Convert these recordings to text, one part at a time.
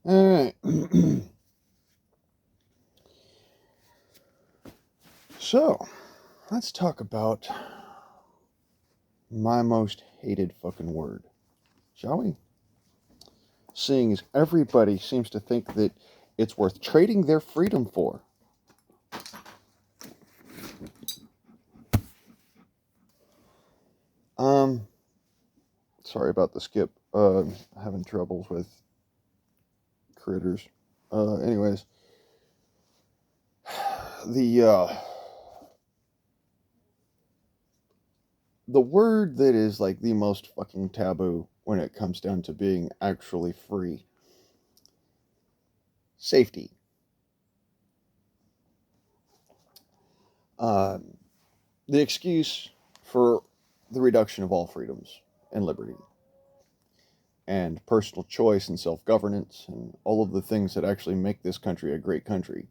All right. So, let's talk about my most hated fucking word, shall we? Seeing as everybody seems to think that it's worth trading their freedom for. Um, Sorry about the skip. Having troubles with critters. Anyways, the uh, the word that is like the most fucking taboo when it comes down to being actually free. Safety. Um, the excuse for the reduction of all freedoms and liberty and personal choice and self-governance and all of the things that actually make this country a great country.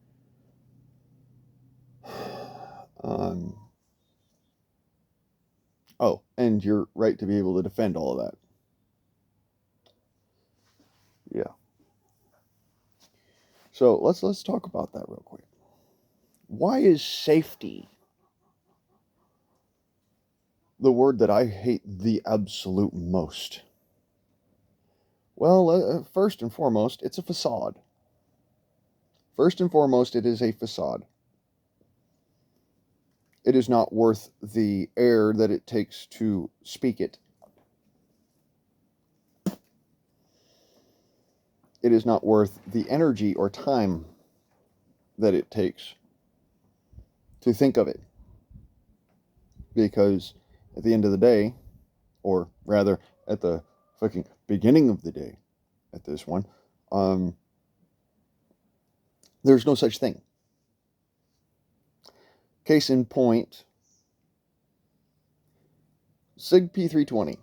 Um, oh, and your right to be able to defend all of that. Yeah. So let's talk about that real quick. Why is safety the word that I hate the absolute most? Well, first and foremost, it's a facade. First and foremost, it is a facade. It is not worth the air that it takes to speak it. It is not worth the energy or time that it takes to think of it. Because at the end of the day, or rather at the fucking beginning of the day at this one, um, there's no such thing. Case in point, SIG P320.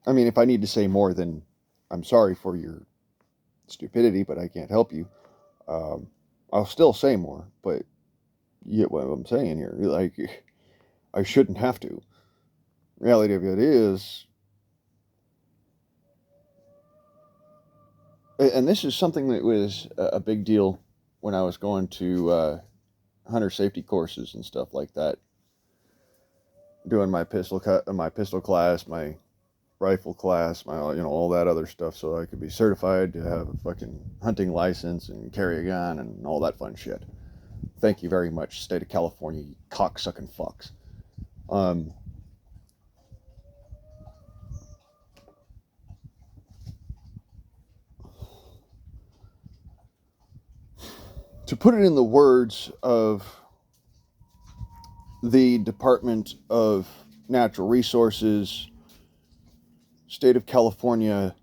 I mean, if I need to say more, then I'm sorry for your stupidity, but I can't help you. Um, I'll still say more, but you get what I'm saying here. Like, I shouldn't have to. Reality of it is, and this is something that was a big deal when I was going to hunter safety courses and stuff like that, doing my pistol class, my rifle class, my all that other stuff, so I could be certified to have a fucking hunting license and carry a gun and all that fun shit. Thank you very much, state of California, you cocksucking fucks. Um, to put it in the words of the Department of Natural Resources, State of California,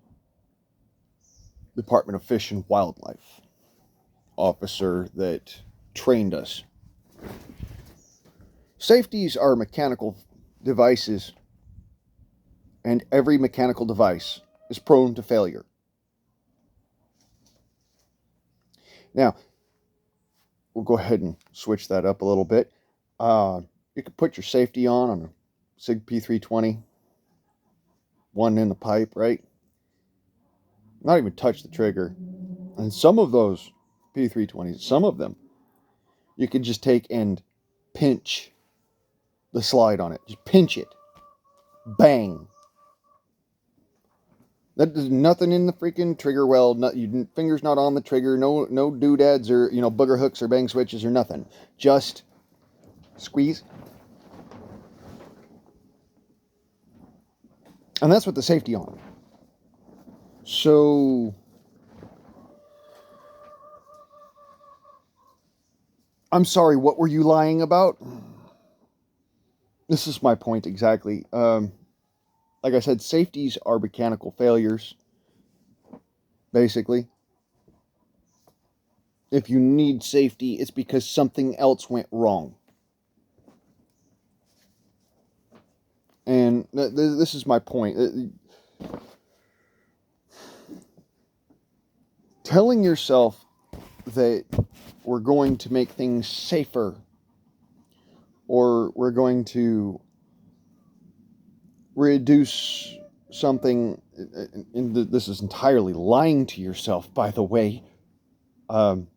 Department of Fish and Wildlife officer that trained us. Safeties are mechanical devices, and every mechanical device is prone to failure. Now, we'll go ahead and switch that up a little bit. You can put your safety on a SIG P320, one in the pipe, right? Not even touch the trigger. And some of those P320s, some of them, you can just take and pinch the slide on it. Just pinch it. Bang. There's nothing in the freaking trigger well. Your finger's not on the trigger. No doodads or booger hooks or bang switches or nothing. Just squeeze. And that's with the safety on. So I'm sorry, what were you lying about? This is my point exactly. Like I said, safeties are mechanical failures, basically. If you need safety, it's because something else went wrong. And this is my point. Telling yourself that we're going to make things safer or we're going to reduce something, and this is entirely lying to yourself, by the way. Um,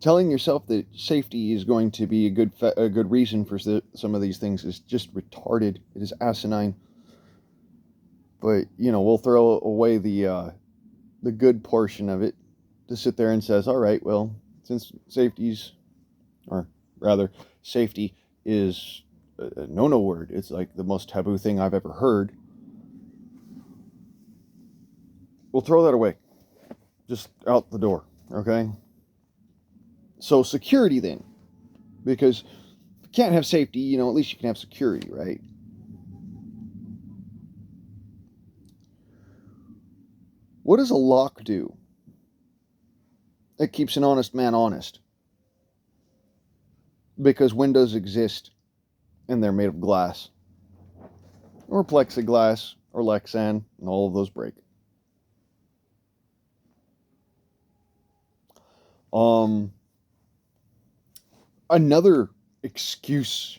Telling yourself that safety is going to be a good reason for some of these things is just retarded. It is asinine. But we'll throw away the good portion of it to sit there and says, all right, well, since or rather, safety is a no word. It's like the most taboo thing I've ever heard. We'll throw that away, just out the door. Okay. So security then, because if you can't have safety, at least you can have security, right? What does a lock do? It keeps an honest man honest. Because windows exist and they're made of glass. Or plexiglass or Lexan, and all of those break. Another excuse,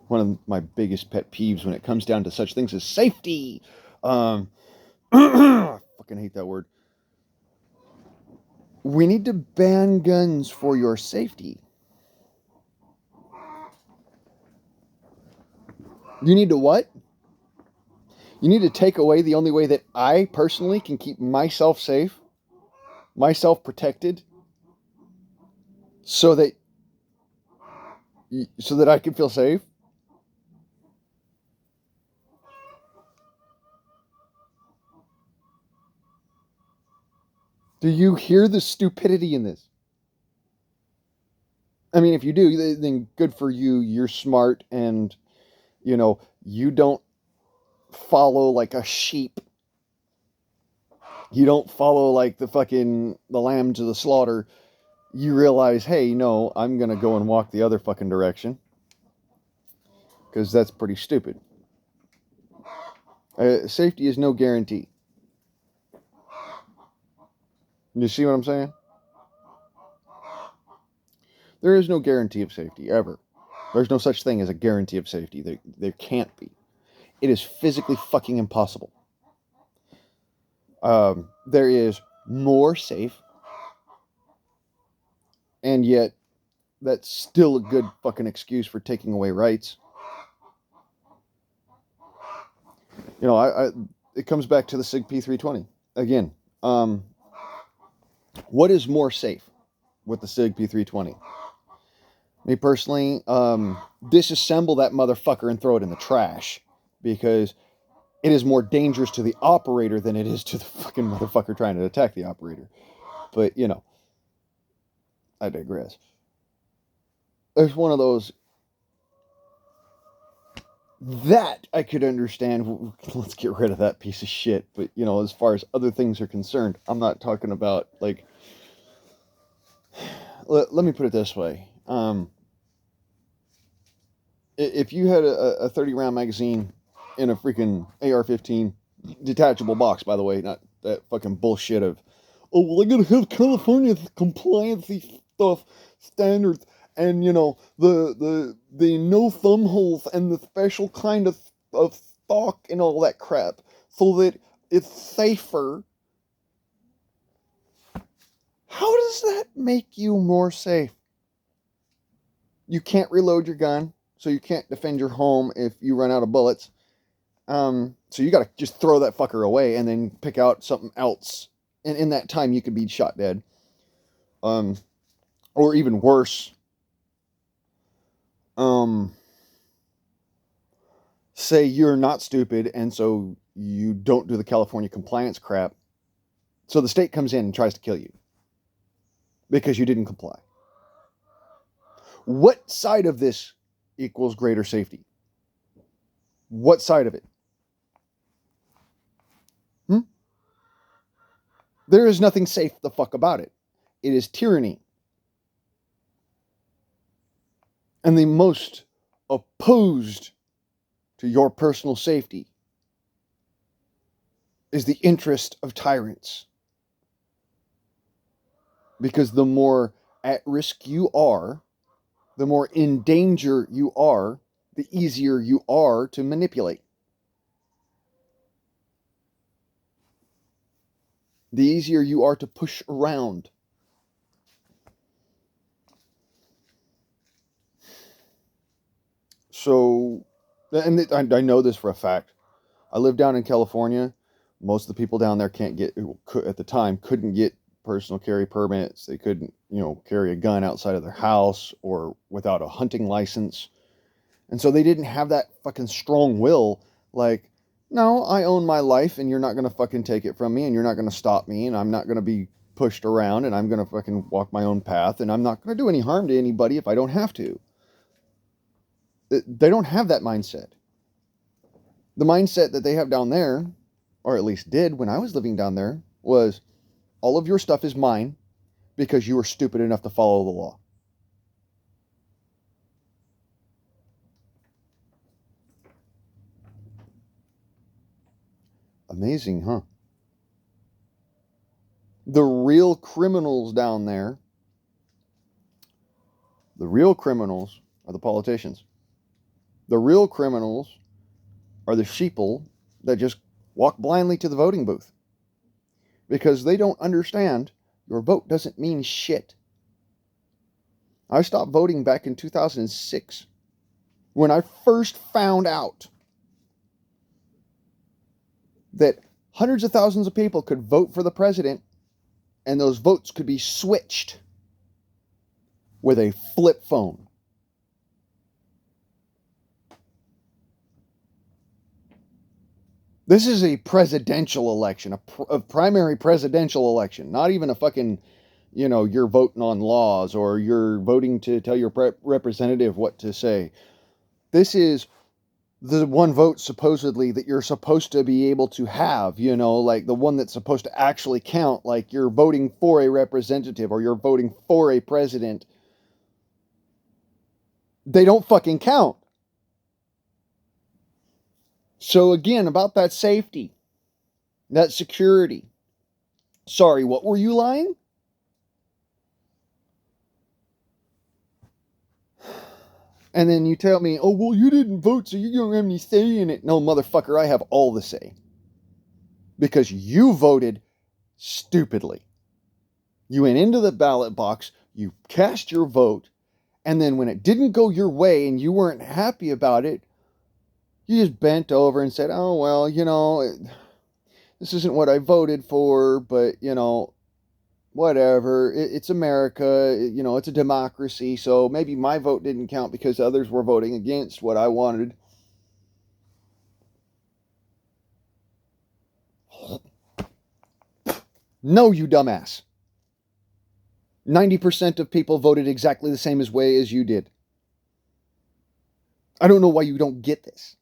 one of my biggest pet peeves when it comes down to such things as safety. I fucking hate that word. We need to ban guns for your safety. You need to what? You need to take away the only way that I personally can keep myself safe, myself protected, so that I can feel safe. Do you hear the stupidity in this? I mean, if you do, then good for you. You're smart, and you don't follow like a sheep. You don't follow like the lamb to the slaughter. You realize, hey, no, I'm gonna go and walk the other fucking direction, because that's pretty stupid. Safety is no guarantee. You see what I'm saying? There is no guarantee of safety ever. There's no such thing as a guarantee of safety. There can't be. It is physically fucking impossible. There is more safe, and yet that's still a good fucking excuse for taking away rights. It comes back to the SIG P320 again. What is more safe with the SIG P320? Me personally, disassemble that motherfucker and throw it in the trash, because it is more dangerous to the operator than it is to the fucking motherfucker trying to attack the operator. But, I digress. There's one of those that I could understand. Let's get rid of that piece of shit. But, as far as other things are concerned, I'm not talking about, like, let me put it this way. If you had a 30 round magazine in a freaking AR-15 detachable box, by the way, not that fucking bullshit of, oh, well, I gotta have California compliancy stuff standards, and the no thumb holes and the special kind of stock and all that crap, so that it's safer. How does that make you more safe? You can't reload your gun, so you can't defend your home if you run out of bullets. So you gotta just throw that fucker away and then pick out something else. And in that time, you could be shot dead. Or even worse. Say you're not stupid, and so you don't do the California compliance crap. So the state comes in and tries to kill you because you didn't comply. What side of this equals greater safety? What side of it? There is nothing safe the fuck about it. It is tyranny. And the most opposed to your personal safety is the interest of tyrants. Because the more at risk you are, the more in danger you are, the easier you are to manipulate. the easier you are to push around. So, and I know this for a fact. I live down in California. Most of the people down there can't get, at the time, couldn't get personal carry permits. They couldn't, carry a gun outside of their house or without a hunting license. And so they didn't have that fucking strong will. Like, no, I own my life and you're not going to fucking take it from me and you're not going to stop me and I'm not going to be pushed around and I'm going to fucking walk my own path and I'm not going to do any harm to anybody if I don't have to. They don't have that mindset. The mindset that they have down there, or at least did when I was living down there, was all of your stuff is mine because you were stupid enough to follow the law. Amazing, huh? The real criminals down there, the real criminals are the politicians. The real criminals are the sheeple that just walk blindly to the voting booth because they don't understand your vote doesn't mean shit. I stopped voting back in 2006 when I first found out that hundreds of thousands of people could vote for the president and those votes could be switched with a flip phone. This is a presidential election, a primary presidential election, not even a fucking, you're voting on laws or you're voting to tell your representative what to say. This is the one vote supposedly that you're supposed to be able to have, like the one that's supposed to actually count, like you're voting for a representative or you're voting for a president. They don't fucking count. So again, about that safety, that security. Sorry, what were you lying? And then you tell me, oh, well, you didn't vote, so you don't have any say in it. No, motherfucker, I have all the say. Because you voted stupidly. You went into the ballot box, you cast your vote, and then when it didn't go your way and you weren't happy about it, you just bent over and said, oh, well, this isn't what I voted for, but, whatever. It's America, it's a democracy, so maybe my vote didn't count because others were voting against what I wanted. No, you dumbass. 90% of people voted exactly the same way as you did. I don't know why you don't get this.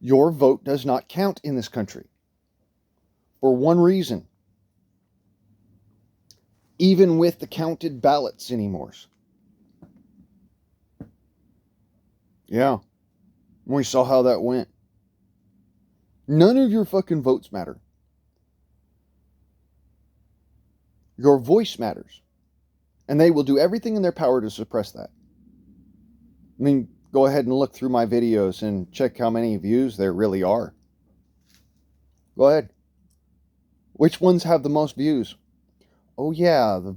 Your vote does not count in this country. For one reason. Even with the counted ballots anymore. Yeah. We saw how that went. None of your fucking votes matter. Your voice matters. And they will do everything in their power to suppress that. I mean, go ahead and look through my videos and check how many views there really are. Go ahead. Which ones have the most views? Oh yeah, the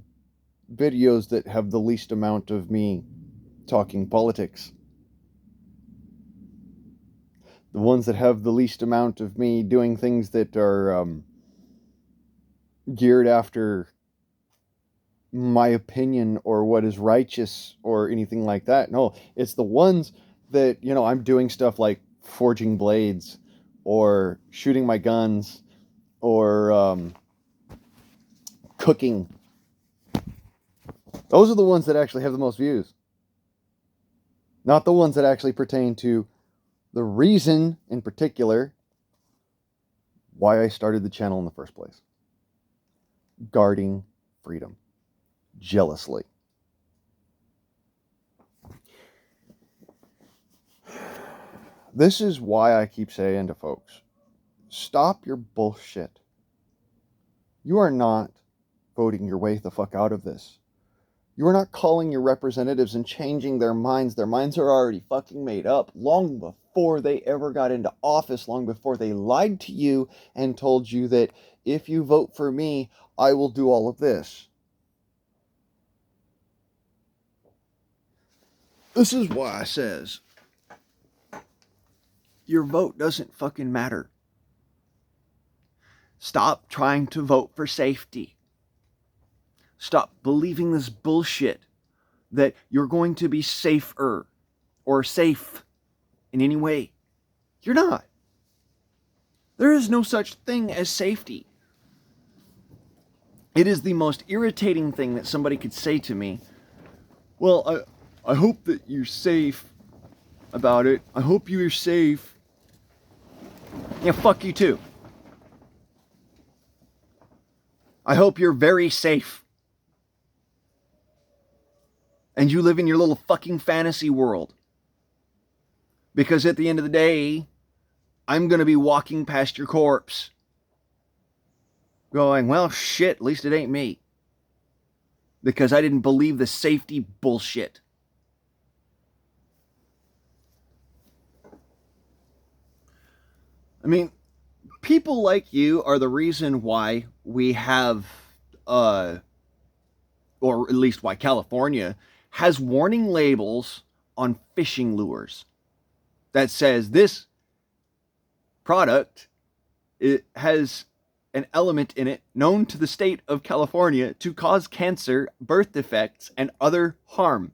videos that have the least amount of me talking politics. The ones that have the least amount of me doing things that are geared after my opinion or what is righteous or anything like that. No, it's the ones that, I'm doing stuff like forging blades or shooting my guns or cooking. Those are the ones that actually have the most views. Not the ones that actually pertain to the reason in particular why I started the channel in the first place. Guarding freedom. Jealously. This is why I keep saying to folks, stop your bullshit. You are not voting your way the fuck out of this. You are not calling your representatives and changing their minds. Their minds are already fucking made up long before they ever got into office, long before they lied to you and told you that if you vote for me, I will do all of this. This is why I says your vote doesn't fucking matter. Stop trying to vote for safety. Stop believing this bullshit that you're going to be safer or safe in any way. You're not. There is no such thing as safety. It is the most irritating thing that somebody could say to me. Well, I hope that you're safe about it. I hope you're safe. Yeah, fuck you too. I hope you're very safe. And you live in your little fucking fantasy world. Because at the end of the day, I'm going to be walking past your corpse. Going, well, shit, at least it ain't me. Because I didn't believe the safety bullshit. I mean, people like you are the reason why we have, or at least why California has warning labels on fishing lures that says this product, it has an element in it known to the state of California to cause cancer, birth defects, and other harm.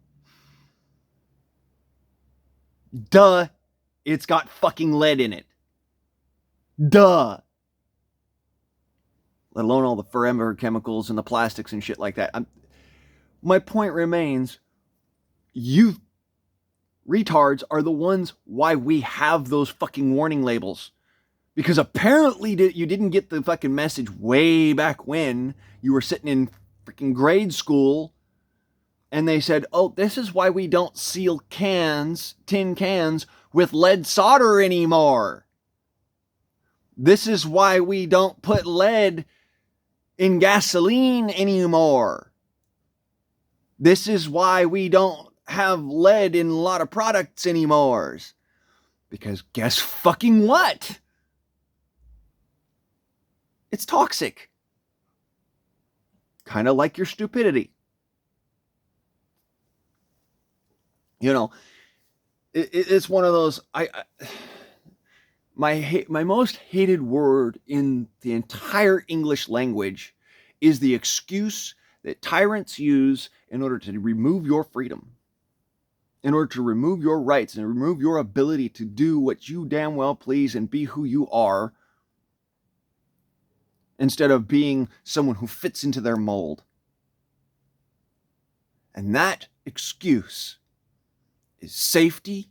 Duh, it's got fucking lead in it. Duh. Let alone all the forever chemicals and the plastics and shit like that. My point remains, you retards are the ones why we have those fucking warning labels. Because apparently you didn't get the fucking message way back when you were sitting in freaking grade school and they said, oh, this is why we don't seal tin cans with lead solder anymore. This is why we don't put lead in gasoline anymore. This is why we don't have lead in a lot of products anymore. Because guess fucking what? It's toxic. Kind of like your stupidity. You know, it's one of those, my most hated word in the entire English language is the excuse that tyrants use in order to remove your freedom, in order to remove your rights and remove your ability to do what you damn well please and be who you are, instead of being someone who fits into their mold. And that excuse is safety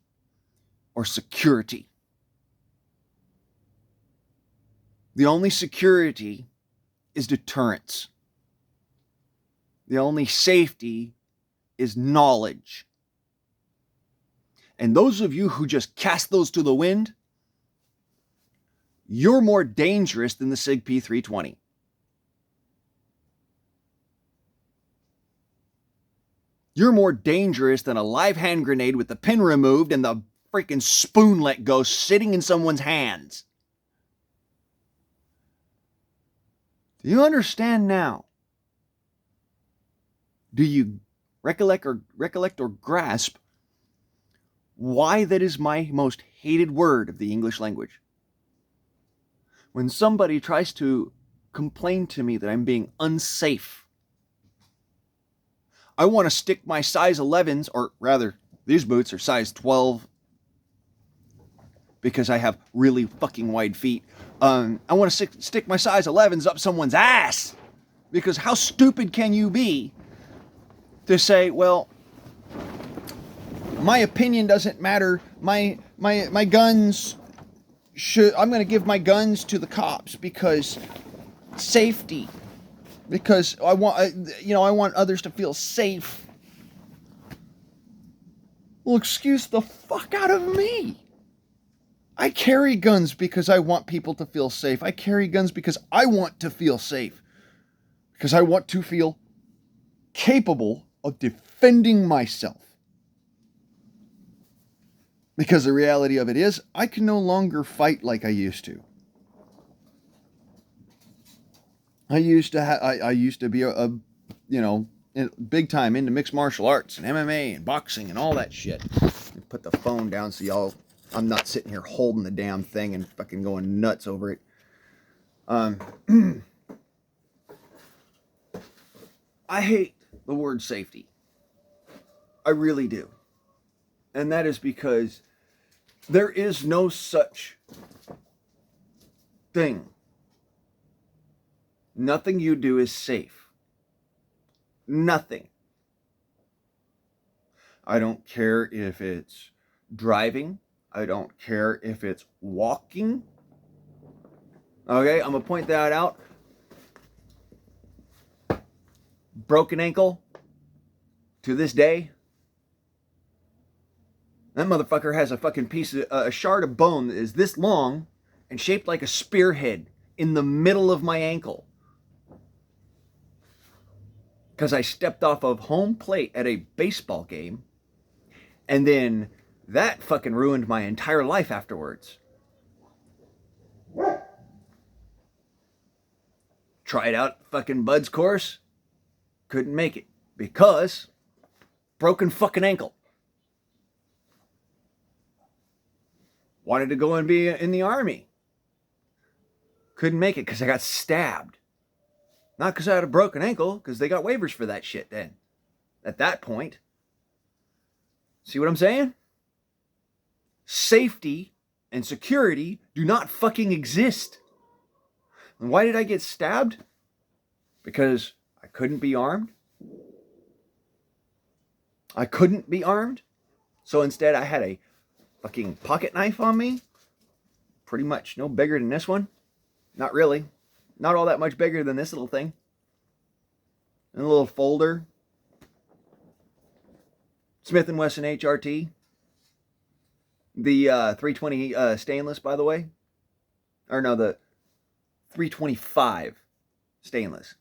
or security. The only security is deterrence. The only safety is knowledge. And those of you who just cast those to the wind, you're more dangerous than the SIG P320. You're more dangerous than a live hand grenade with the pin removed and the freaking spoon let go sitting in someone's hands. Do you understand now? Do you recollect or grasp why that is my most hated word of the English language? When somebody tries to complain to me that I'm being unsafe, I want to stick my size 11s, or rather, these boots are size 12 because I have really fucking wide feet. I want to stick my size 11s up someone's ass, because how stupid can you be to say, well, my opinion doesn't matter. My guns I'm going to give my guns to the cops because safety. Because I want others to feel safe. Well, excuse the fuck out of me. I carry guns because I want people to feel safe. I carry guns because I want to feel safe. Because I want to feel capable of defending myself. Because the reality of it is, I can no longer fight like I used to. I used to be a big time into mixed martial arts and MMA and boxing and all that shit. Put the phone down so I'm not sitting here holding the damn thing and fucking going nuts over it. I hate the word safety. I really do. And that is because there is no such thing. Nothing you do is safe. Nothing. I don't care if it's driving. I don't care if it's walking. Okay, I'm going to point that out. Broken ankle. To this day. That motherfucker has a fucking piece of a shard of bone that is this long and shaped like a spearhead in the middle of my ankle. Because I stepped off of home plate at a baseball game, and then that fucking ruined my entire life afterwards. Tried out fucking Bud's course, couldn't make it because broken fucking ankle. Wanted to go and be in the army. Couldn't make it because I got stabbed. Not because I had a broken ankle, because they got waivers for that shit then. At that point. See what I'm saying? Safety and security do not fucking exist. And why did I get stabbed? Because I couldn't be armed. I couldn't be armed. So instead I had a fucking pocket knife on me. Pretty much no bigger than this one. Not really. Not all that much bigger than this little thing. And a little folder. Smith & Wesson HRT. The 320 stainless, by the way. Or no, the 325 stainless.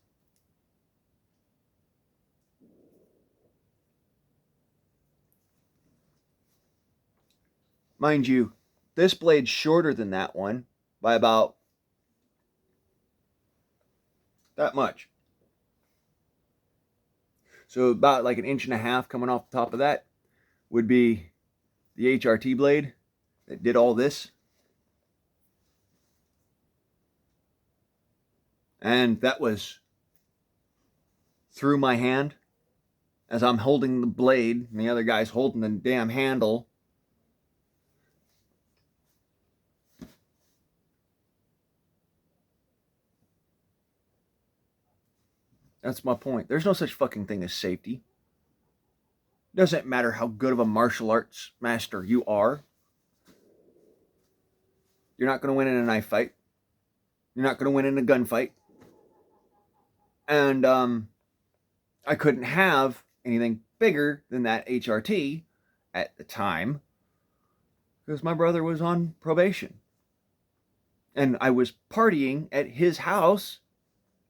Mind you, this blade's shorter than that one by about that much. So about like 1.5 inches coming off the top of that would be the HRT blade that did all this. And that was through my hand as I'm holding the blade and the other guy's holding the damn handle. That's my point. There's no such fucking thing as safety. Doesn't matter how good of a martial arts master you are. You're not going to win in a knife fight. You're not going to win in a gunfight. And I couldn't have anything bigger than that HRT at the time because my brother was on probation. And I was partying at his house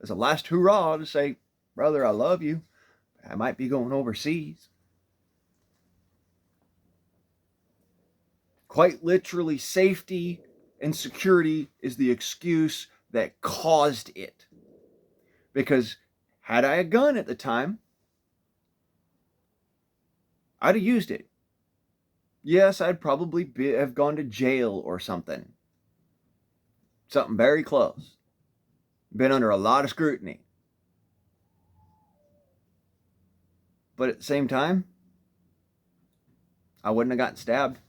as a last hurrah to say, brother, I love you. I might be going overseas. Quite literally, safety and security is the excuse that caused it. Because had I a gun at the time, I'd have used it. Yes, I'd probably have gone to jail or something. Something very close. Been under a lot of scrutiny. But at the same time, I wouldn't have gotten stabbed.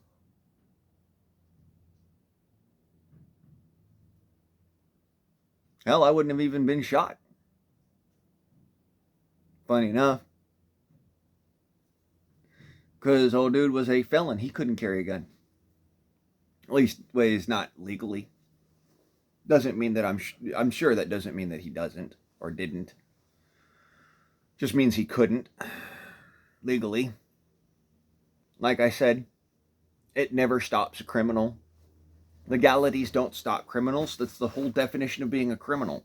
Hell, I wouldn't have even been shot. Funny enough. Because old dude was a felon. He couldn't carry a gun. At least, well, he's not legally. Doesn't mean that I'm sure that doesn't mean that he doesn't or didn't. Just means he couldn't legally. Like I said, it never stops a criminal. Legalities don't stop criminals. That's the whole definition of being a criminal.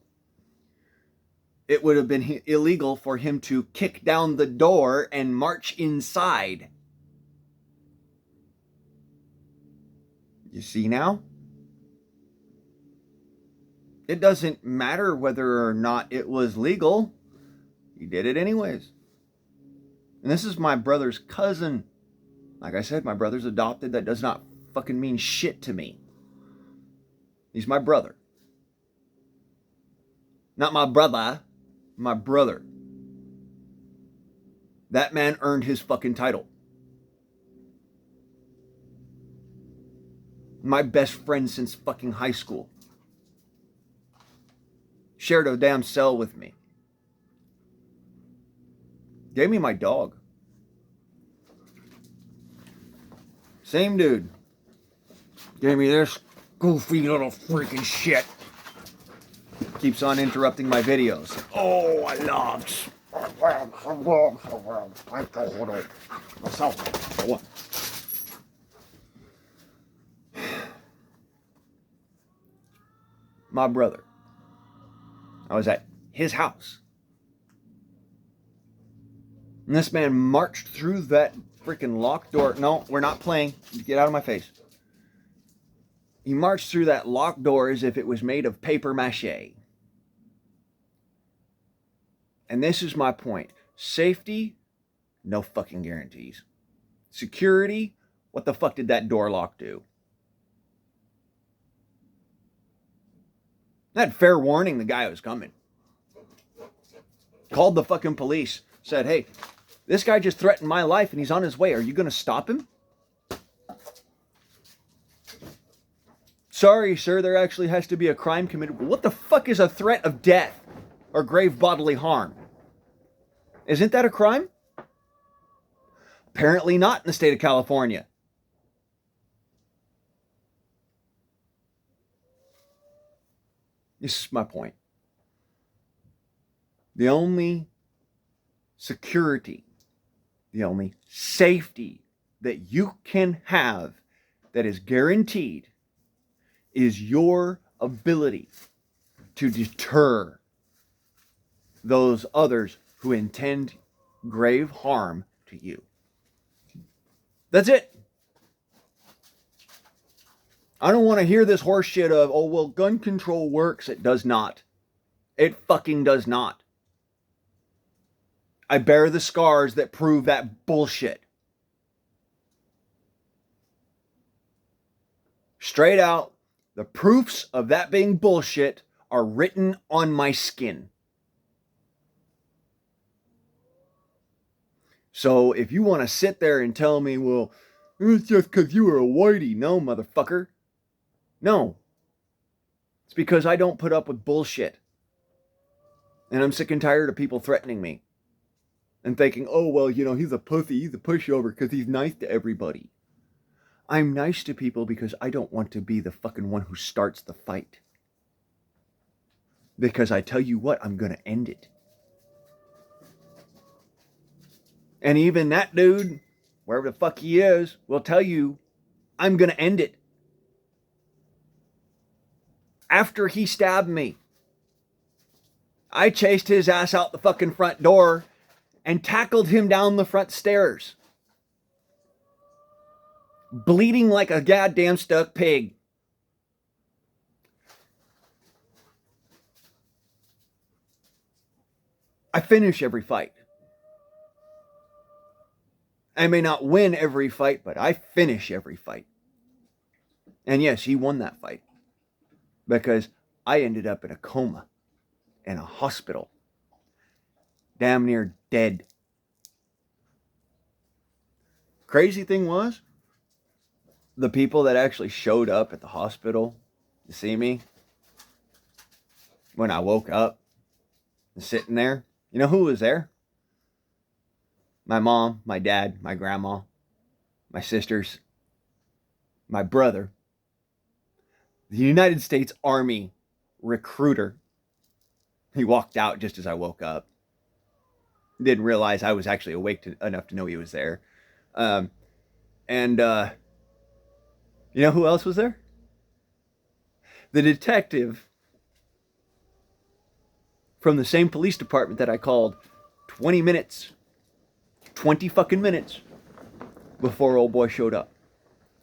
it would have been illegal for him to kick down the door and march inside. You see now? It doesn't matter whether or not it was legal. He did it anyways. And this is my brother's cousin. Like I said, my brother's adopted. That does not fucking mean shit to me. He's my brother. Not my brother, my brother. That man earned his fucking title. My best friend since fucking high school. Shared a damn cell with me. Gave me my dog. Same dude. Gave me this goofy little freaking shit. Keeps on interrupting my videos. Oh, I love. My brother. I was at his house. And this man marched through that freaking locked door. No, we're not playing. Get out of my face. He marched through that locked door as if it was made of paper mache. And this is my point. Safety, no fucking guarantees. Security, what the fuck did that door lock do? I had fair warning the guy was coming. Called the fucking police. Said, hey, this guy just threatened my life and he's on his way. Are you going to stop him? Sorry, sir, there actually has to be a crime committed. What the fuck is a threat of death or grave bodily harm? Isn't that a crime? Apparently not in the state of California. This is my point. The only security, the only safety that you can have that is guaranteed is your ability to deter those others who intend grave harm to you. That's it. I don't want to hear this horse shit of, oh, well, gun control works. It does not. It fucking does not. I bear the scars that prove that bullshit. Straight out, the proofs of that being bullshit are written on my skin. So if you want to sit there and tell me, well, it's just because you were a whitey. No, motherfucker. No. It's because I don't put up with bullshit. And I'm sick and tired of people threatening me. And thinking, oh, well, you know, he's a pussy, he's a pushover because he's nice to everybody. I'm nice to people because I don't want to be the fucking one who starts the fight. Because I tell you what, I'm going to end it. And even that dude, wherever the fuck he is, will tell you, I'm going to end it. After he stabbed me, I chased his ass out the fucking front door and tackled him down the front stairs. Bleeding like a goddamn stuck pig. I finish every fight. I may not win every fight, but I finish every fight. And yes, he won that fight. Because I ended up in a coma. In a hospital. Damn near dead. Crazy thing was, the people that actually showed up at the hospital to see me when I woke up and sitting there, you know who was there? My mom, my dad, my grandma, my sisters, my brother, the United States Army recruiter. He walked out just as I woke up. Didn't realize I was actually awake enough to know he was there. You know who else was there? The detective from the same police department that I called 20 minutes, 20 fucking minutes before old boy showed up,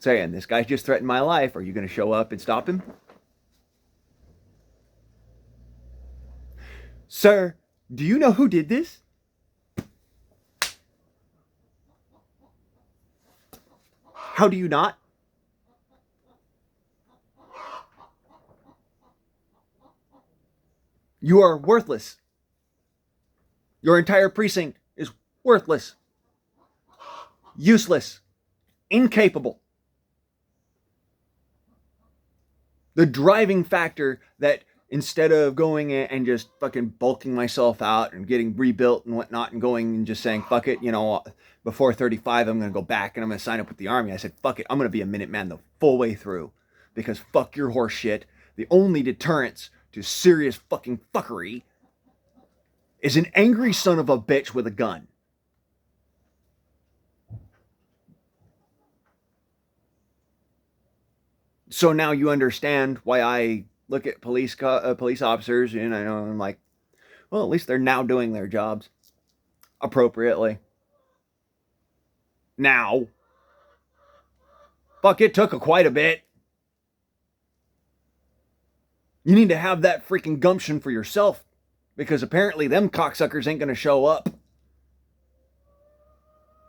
saying, this guy just threatened my life. Are you going to show up and stop him? Sir, do you know who did this? How do you not? You are worthless. Your entire precinct is worthless, useless, incapable. The driving factor that instead of going and just fucking bulking myself out and getting rebuilt and whatnot and going and just saying, fuck it, before 35, I'm going to go back and I'm going to sign up with the Army. I said, fuck it, I'm going to be a Minuteman the full way through because fuck your horse shit. The only deterrence to serious fucking fuckery is an angry son of a bitch with a gun. So now you understand why I look at police officers and I'm like, well, at least they're now doing their jobs appropriately. Now, fuck, it took quite a bit. You need to have that freaking gumption for yourself because apparently them cocksuckers ain't going to show up.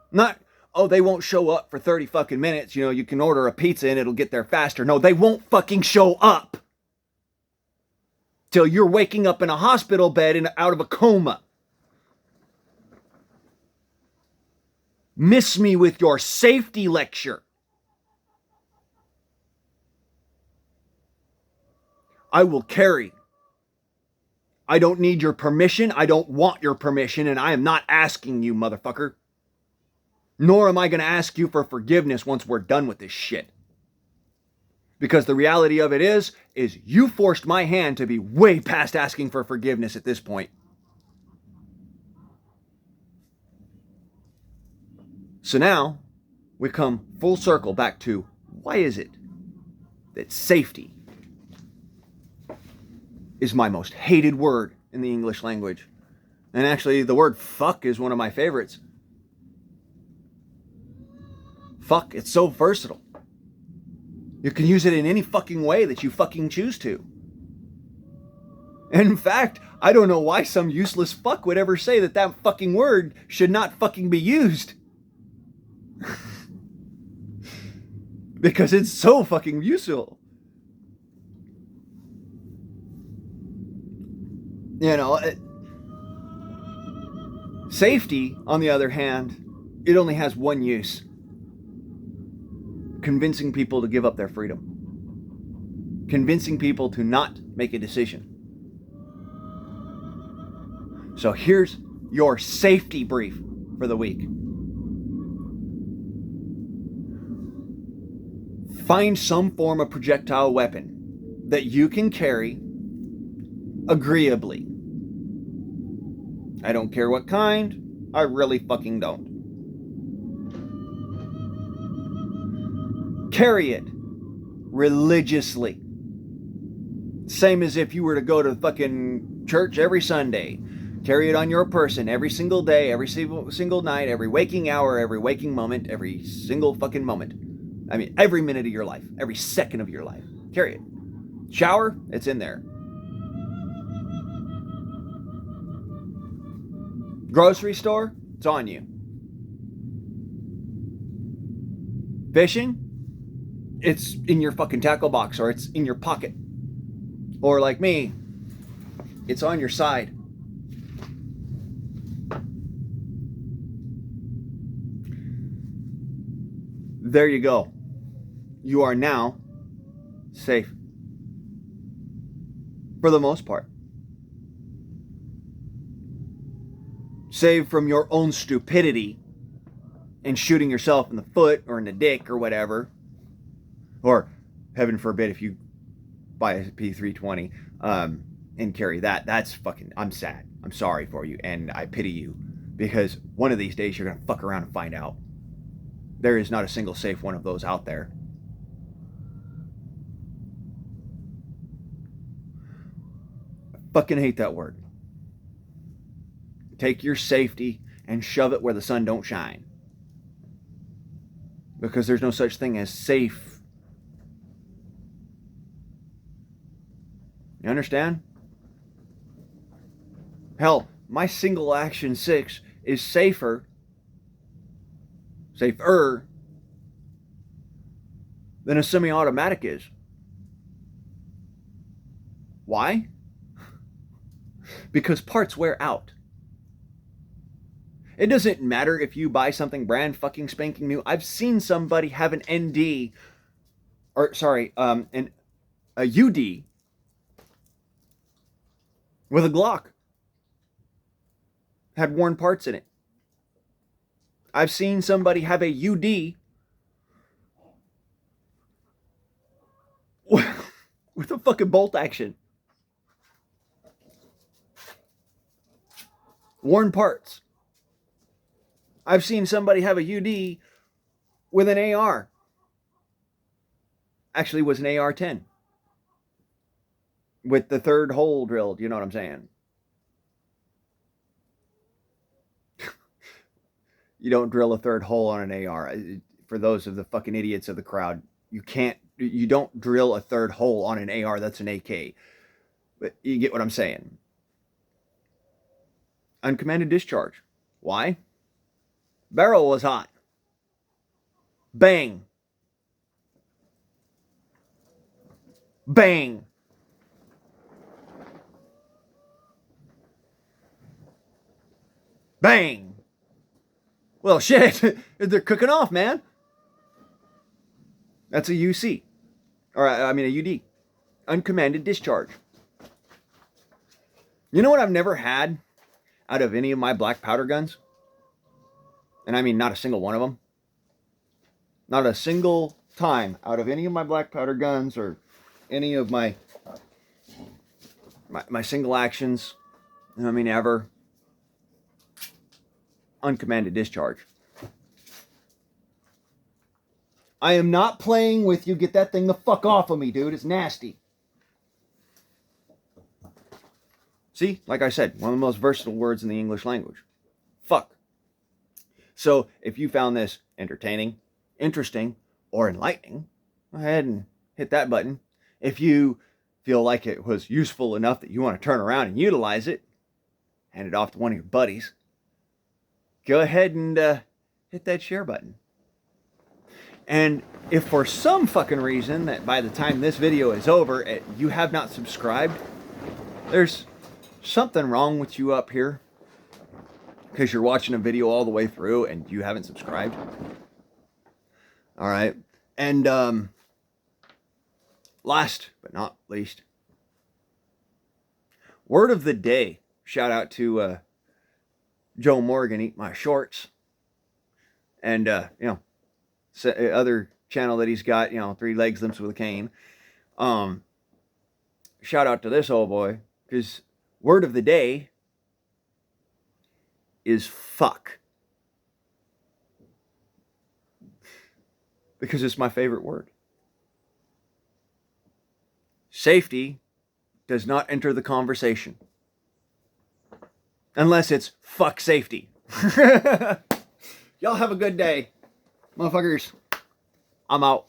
Not, oh, they won't show up for 30 fucking minutes. You can order a pizza and it'll get there faster. No, they won't fucking show up till you're waking up in a hospital bed and out of a coma. Miss me with your safety lecture. I will carry. I don't need your permission. I don't want your permission, and I am not asking you, motherfucker. Nor am I going to ask you for forgiveness once we're done with this shit. Because the reality of it is you forced my hand to be way past asking for forgiveness at this point. So now, we come full circle back to, why is it that safety is my most hated word in the English language? And actually, the word fuck is one of my favorites. Fuck, it's so versatile. You can use it in any fucking way that you fucking choose to. And in fact, I don't know why some useless fuck would ever say that fucking word should not fucking be used. Because it's so fucking useful. Safety, on the other hand, it only has one use. Convincing people to give up their freedom. Convincing people to not make a decision. So here's your safety brief for the week. Find some form of projectile weapon that you can carry agreeably. I don't care what kind. I really fucking don't. Carry it religiously. Same as if you were to go to fucking church every Sunday. Carry it on your person every single day, every single night, every waking hour, every waking moment, every single fucking moment. I mean, every minute of your life, every second of your life. Carry it. Shower, it's in there. Grocery store, it's on you. Fishing, it's in your fucking tackle box or it's in your pocket. Or like me, it's on your side. There you go. You are now safe. For the most part. Save from your own stupidity and shooting yourself in the foot or in the dick or whatever. Or, heaven forbid, if you buy a P320 and carry that, that's fucking, I'm sad. I'm sorry for you and I pity you. Because one of these days you're going to fuck around and find out. There is not a single safe one of those out there. I fucking hate that word. take your safety and shove it where the sun don't shine. Because there's no such thing as safe. You understand? Hell, my single action 6 is safer than a semi-automatic is. Why? Because parts wear out. It doesn't matter if you buy something brand fucking spanking new. I've seen somebody have an ND, or sorry, a UD with a Glock. Had worn parts in it. I've seen somebody have a UD with a fucking bolt action. Worn parts. I've seen somebody have a UD with an AR. Actually, it was an AR-10 with the third hole drilled. You know what I'm saying? You don't drill a third hole on an AR. For those of the fucking idiots of the crowd, you don't drill a third hole on an AR. That's an AK. But you get what I'm saying. Uncommanded discharge. Why? Barrel was hot. Bang. Bang. Bang. Well, shit. They're cooking off, man. That's a UC. Or, I mean, a UD. Uncommanded discharge. You know what I've never had out of any of my black powder guns? And I mean, not a single one of them. Not a single time out of any of my black powder guns or any of my single actions, you know what I mean, ever. Uncommanded discharge. I am not playing with you. Get that thing the fuck off of me, dude. It's nasty. See, like I said, one of the most versatile words in the English language. Fuck. So, if you found this entertaining, interesting, or enlightening, go ahead and hit that button. If you feel like it was useful enough that you want to turn around and utilize it, hand it off to one of your buddies, go ahead and hit that share button. And if for some fucking reason that by the time this video is over, you have not subscribed, there's something wrong with you up here because you're watching a video all the way through and you haven't subscribed. All right. And last but not least, word of the day. Shout out to Joe Morgan, Eat My Shorts. And, other channel that he's got, 3 legs limps with a cane. Shout out to this old boy, because word of the day is fuck. Because it's my favorite word. Safety does not enter the conversation. Unless it's fuck safety. Y'all have a good day. Motherfuckers, I'm out.